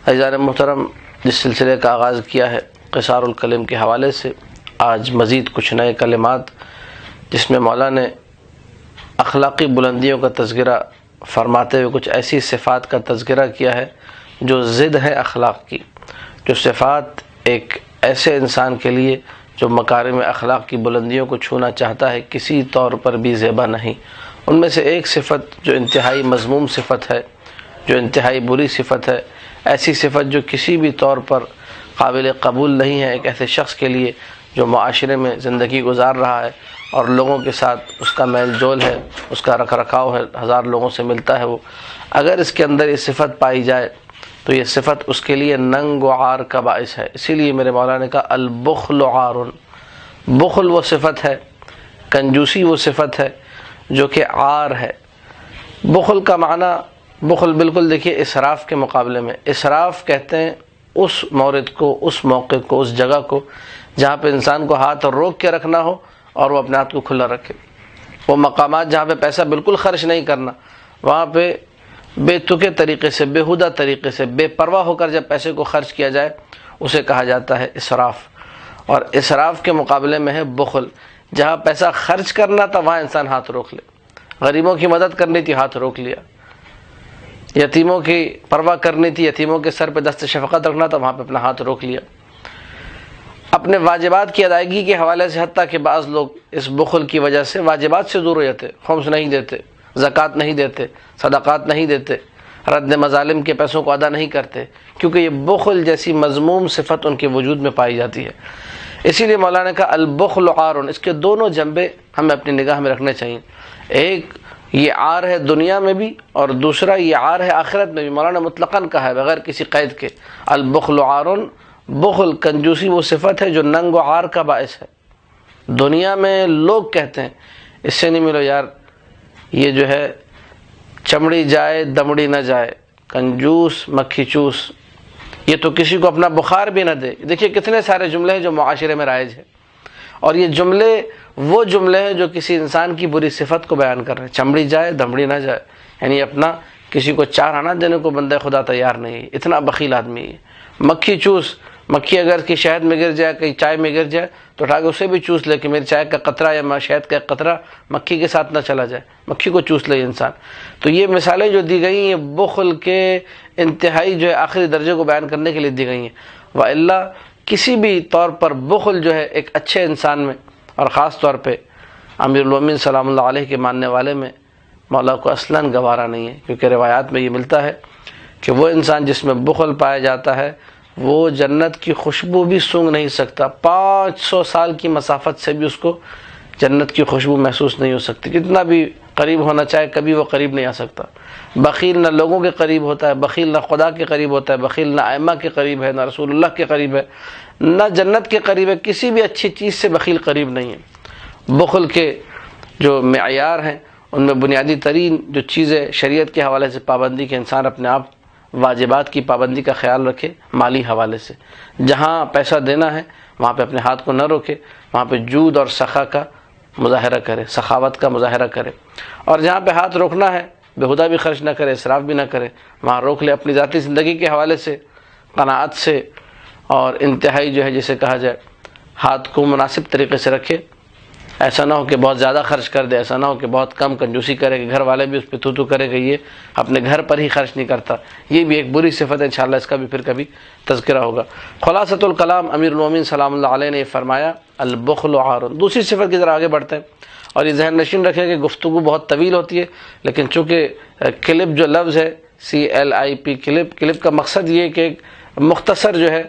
عزیزان محترم، جس سلسلے کا آغاز کیا ہے قصار الکلم کے حوالے سے، آج مزید کچھ نئے کلمات جس میں مولا نے اخلاقی بلندیوں کا تذکرہ فرماتے ہوئے کچھ ایسی صفات کا تذکرہ کیا ہے جو ضد ہے اخلاق کی، جو صفات ایک ایسے انسان کے لیے جو مکارم اخلاق کی بلندیوں کو چھونا چاہتا ہے کسی طور پر بھی زیبا نہیں۔ ان میں سے ایک صفت جو انتہائی مذموم صفت ہے، جو انتہائی بری صفت ہے، ایسی صفت جو کسی بھی طور پر قابل قبول نہیں ہے ایک ایسے شخص کے لیے جو معاشرے میں زندگی گزار رہا ہے اور لوگوں کے ساتھ اس کا میل جول ہے، اس کا رکھ رکھاؤ ہے، ہزار لوگوں سے ملتا ہے، وہ اگر اس کے اندر یہ صفت پائی جائے تو یہ صفت اس کے لیے ننگ و عار کا باعث ہے۔ اسی لیے میرے مولا نے کہا البخل عار، بخل وہ صفت ہے، کنجوسی وہ صفت ہے جو کہ عار ہے۔ بخل کا معنی، بخل بالکل دیکھیے اسراف کے مقابلے میں، اسراف کہتے ہیں اس مورد کو، اس موقع کو، اس جگہ کو جہاں پہ انسان کو ہاتھ روک کے رکھنا ہو اور وہ اپنے ہاتھ کو کھلا رکھے۔ وہ مقامات جہاں پہ پیسہ بالکل خرچ نہیں کرنا، وہاں پہ بے تکے طریقے سے، بےہودہ طریقے سے، بے پرواہ ہو کر جب پیسے کو خرچ کیا جائے اسے کہا جاتا ہے اسراف۔ اور اسراف کے مقابلے میں ہے بخل، جہاں پیسہ خرچ کرنا تھا وہاں انسان ہاتھ روک لے، غریبوں کی مدد کرنی تھی ہاتھ روک لیا، یتیموں کی پرواہ کرنی تھی، یتیموں کے سر پہ دست شفقت رکھنا تھا وہاں پہ اپنا ہاتھ روک لیا۔ اپنے واجبات کی ادائیگی کے حوالے سے حتیٰ کہ بعض لوگ اس بخل کی وجہ سے واجبات سے دور ہو جاتے، خمس نہیں دیتے، زکوٰۃ نہیں دیتے، صدقات نہیں دیتے، رد مظالم کے پیسوں کو ادا نہیں کرتے، کیونکہ یہ بخل جیسی مذموم صفت ان کے وجود میں پائی جاتی ہے۔ اسی لیے مولانا کا البخل عار، اس کے دونوں جنبے ہمیں اپنی نگاہ میں رکھنے چاہیے۔ ایک یہ عار ہے دنیا میں بھی اور دوسرا یہ عار ہے آخرت میں بھی۔ مولانا مطلقاً کہا ہے بغیر کسی قید کے، البخل عار، بخل کنجوسی وہ صفت ہے جو ننگ و عار کا باعث ہے۔ دنیا میں لوگ کہتے ہیں اس سے نہیں ملو یار، یہ جو ہے چمڑی جائے دمڑی نہ جائے، کنجوس مکھی چوس، یہ تو کسی کو اپنا بخار بھی نہ دے۔ دیکھیے کتنے سارے جملے ہیں جو معاشرے میں رائج ہیں، اور یہ جملے وہ جملے ہیں جو کسی انسان کی بری صفت کو بیان کر رہے ہیں۔ چمڑی جائے دمڑی نہ جائے، یعنی اپنا کسی کو چار آنا دینے کو بندہ خدا تیار نہیں ہے، اتنا بخیل آدمی ہے۔ مکھی چوس، مکھی اگر کی شہد میں گر جائے، کہیں چائے میں گر جائے تو اٹھا کے اسے بھی چوس لے کہ میری چائے کا قطرہ یا شہد کا قطرہ مکھی کے ساتھ نہ چلا جائے، مکھی کو چوس لے انسان۔ تو یہ مثالیں جو دی گئی ہیں بخل کے انتہائی جو ہے آخری درجے کو بیان کرنے کے لیے دی گئی ہیں۔ وَإِلَّا کسی بھی طور پر بخل جو ہے ایک اچھے انسان میں اور خاص طور پہ امیر المومنین سلام اللہ علیہ کے ماننے والے میں مولا کو اصلاً گوارا نہیں ہے، کیونکہ روایات میں یہ ملتا ہے کہ وہ انسان جس میں بخل پایا جاتا ہے وہ جنت کی خوشبو بھی سونگھ نہیں سکتا، 500 سال کی مسافت سے بھی اس کو جنت کی خوشبو محسوس نہیں ہو سکتی، کتنا بھی قریب ہونا چاہے کبھی وہ قریب نہیں آ سکتا۔ بخیل نہ لوگوں کے قریب ہوتا ہے، بخیل نہ خدا کے قریب ہوتا ہے، بخیل نہ ائمہ کے قریب ہے، نہ رسول اللہ کے قریب ہے، نہ جنت کے قریب ہے، کسی بھی اچھی چیز سے بخیل قریب نہیں ہے۔ بخل کے جو معیار ہیں ان میں بنیادی ترین جو چیزیں شریعت کے حوالے سے پابندی کے انسان اپنے آپ واجبات کی پابندی کا خیال رکھے، مالی حوالے سے جہاں پیسہ دینا ہے وہاں پہ اپنے ہاتھ کو نہ روکے، وہاں پہ جود اور سخا کا مظاہرہ کرے، سخاوت کا مظاہرہ کرے، اور جہاں پہ ہاتھ روکنا ہے بےہودہ بھی خرچ نہ کرے، اسراف بھی نہ کرے، وہاں روک لے۔ اپنی ذاتی زندگی کے حوالے سے قناعت سے اور انتہائی جو ہے جسے کہا جائے ہاتھ کو مناسب طریقے سے رکھے، ایسا نہ ہو کہ بہت زیادہ خرچ کر دے، ایسا نہ ہو کہ بہت کم کنجوسی کرے کہ گھر والے بھی اس پہ تو کرے کہ یہ اپنے گھر پر ہی خرچ نہیں کرتا، یہ بھی ایک بری صفت ہے، انشاءاللہ اس کا بھی پھر کبھی تذکرہ ہوگا۔ خلاصۃ الکلام امیر المومنین سلام اللہ علیہ نے یہ فرمایا البخل عار۔ دوسری صفت کی ذرا آگے بڑھتے ہیں، اور یہ ذہن نشین رکھیں کہ گفتگو بہت طویل ہوتی ہے، لیکن چونکہ کلپ جو لفظ ہے CLIP کلپ کا مقصد یہ ہے کہ ایک مختصر جو ہے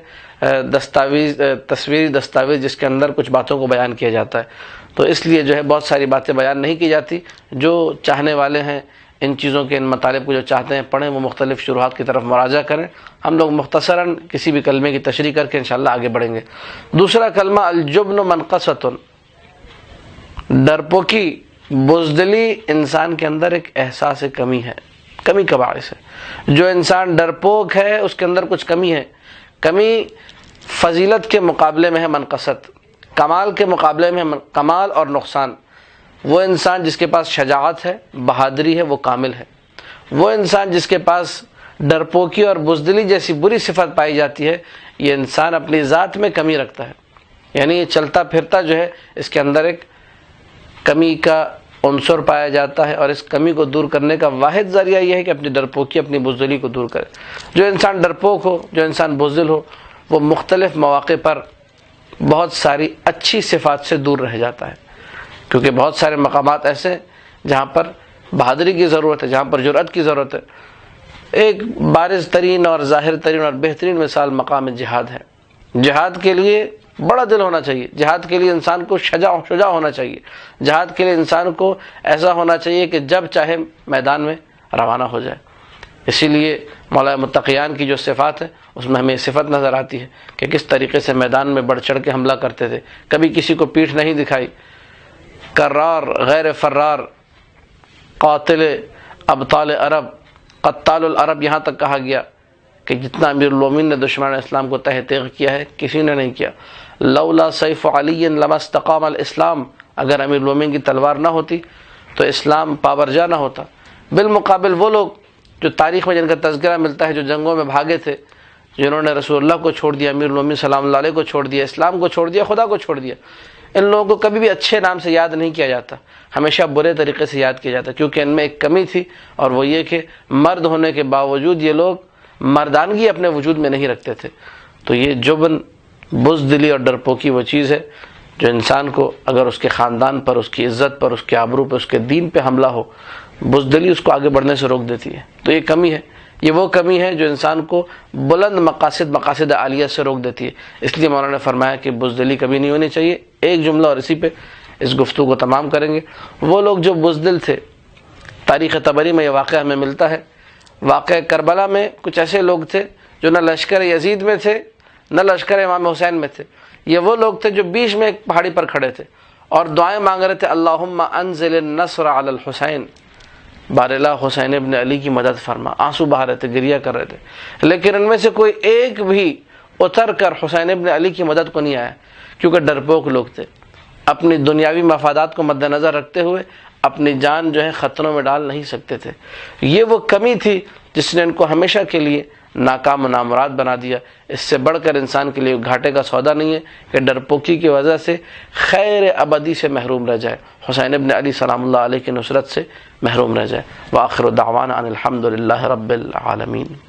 دستاویز، تصویری دستاویز جس کے اندر کچھ باتوں کو بیان کیا جاتا ہے، تو اس لیے جو ہے بہت ساری باتیں بیان نہیں کی جاتی۔ جو چاہنے والے ہیں ان چیزوں کے، ان مطالب کو جو چاہتے ہیں پڑھیں، وہ مختلف شروحات کی طرف مراجعہ کریں۔ ہم لوگ مختصراً کسی بھی کلمے کی تشریح کر کے انشاءاللہ آگے بڑھیں گے۔ دوسرا کلمہ الجبن منقصۃ، ڈرپوکی، بزدلی انسان کے اندر ایک احساس کمی ہے، کمی کا باعث ہے۔ جو انسان ڈرپوک ہے اس کے اندر کچھ کمی ہے، کمی فضیلت کے مقابلے میں ہے منقصت، کمال کے مقابلے میں کمال اور نقصان۔ وہ انسان جس کے پاس شجاعت ہے، بہادری ہے، وہ کامل ہے۔ وہ انسان جس کے پاس ڈرپوکی اور بزدلی جیسی بری صفت پائی جاتی ہے، یہ انسان اپنی ذات میں کمی رکھتا ہے، یعنی یہ چلتا پھرتا جو ہے اس کے اندر ایک کمی کا عنصر پایا جاتا ہے، اور اس کمی کو دور کرنے کا واحد ذریعہ یہ ہے کہ اپنی ڈرپوکی، اپنی بزدلی کو دور کرے۔ جو انسان ڈرپوک ہو، جو انسان بزدل ہو، وہ مختلف مواقع پر بہت ساری اچھی صفات سے دور رہ جاتا ہے، کیونکہ بہت سارے مقامات ایسے ہیں جہاں پر بہادری کی ضرورت ہے، جہاں پر جرأت کی ضرورت ہے۔ ایک بارز ترین اور ظاہر ترین اور بہترین مثال مقام جہاد ہے۔ جہاد کے لیے بڑا دل ہونا چاہیے، جہاد کے لیے انسان کو شجاع ہونا چاہیے، جہاد کے لیے انسان کو ایسا ہونا چاہیے کہ جب چاہے میدان میں روانہ ہو جائے۔ اسی لیے مولا متقیان کی جو صفات ہے اس میں ہمیں یہ صفت نظر آتی ہے کہ کس طریقے سے میدان میں بڑھ چڑھ کے حملہ کرتے تھے، کبھی کسی کو پیٹھ نہیں دکھائی، کرار غیر فرار، قاتل ابطال عرب، قتال العرب، یہاں تک کہا گیا کہ جتنا امیر المومنین نے دشمن اسلام کو تہ تیغ کیا ہے کسی نے نہیں کیا۔ لولا سیف علی لما استقام الاسلام، اگر امیر المومنین کی تلوار نہ ہوتی تو اسلام پابرجا نہ ہوتا۔ بالمقابل وہ لوگ جو تاریخ میں جن کا تذکرہ ملتا ہے، جو جنگوں میں بھاگے تھے، جنہوں نے رسول اللہ کو چھوڑ دیا، امیر المومنین سلام اللہ علیہ کو چھوڑ دیا، اسلام کو چھوڑ دیا، خدا کو چھوڑ دیا، ان لوگوں کو کبھی بھی اچھے نام سے یاد نہیں کیا جاتا، ہمیشہ برے طریقے سے یاد کیا جاتا، کیونکہ ان میں ایک کمی تھی، اور وہ یہ کہ مرد ہونے کے باوجود یہ لوگ مردانگی اپنے وجود میں نہیں رکھتے تھے۔ تو یہ جبن، بزدلی اور ڈرپوکی وہ چیز ہے جو انسان کو اگر اس کے خاندان پر، اس کی عزت پر، اس کے آبرو پر، اس کے دین پہ حملہ ہو، بزدلی اس کو آگے بڑھنے سے روک دیتی ہے۔ تو یہ کمی ہے، یہ وہ کمی ہے جو انسان کو بلند مقاصد عالیہ سے روک دیتی ہے۔ اس لیے مولانا نے فرمایا کہ بزدلی کبھی نہیں ہونی چاہیے۔ ایک جملہ اور اسی پہ اس گفتگو کو تمام کریں گے۔ وہ لوگ جو بزدل تھے، تاریخ طبری میں یہ واقعہ ہمیں ملتا ہے۔ واقعہ کربلا میں کچھ ایسے لوگ تھے جو نہ لشکر یزید میں تھے نہ لشکر امام حسین میں تھے۔ یہ وہ لوگ تھے جو بیچ میں ایک پہاڑی پر کھڑے تھے اور دعائیں مانگ رہے تھے، اللہم انزل النصر علی الحسین، بار اللہ حسین ابن علی کی مدد فرما۔ آنسو بہا رہے تھے، گریہ کر رہے تھے، لیکن ان میں سے کوئی ایک بھی اتر کر حسین ابن علی کی مدد کو نہیں آیا، کیونکہ ڈرپوک لوگ تھے، اپنی دنیاوی مفادات کو مد نظر رکھتے ہوئے اپنی جان جو ہے خطروں میں ڈال نہیں سکتے تھے۔ یہ وہ کمی تھی جس نے ان کو ہمیشہ کے لیے ناکام و نامراد بنا دیا۔ اس سے بڑھ کر انسان کے لیے گھاٹے کا سودا نہیں ہے کہ ڈرپوکی کی وجہ سے خیر ابدی سے محروم رہ جائے، حسین ابن علی سلام اللہ علیہ کی نصرت سے محروم رہ جائے۔ وآخر دعوانا ان الحمد للہ رب العالمین۔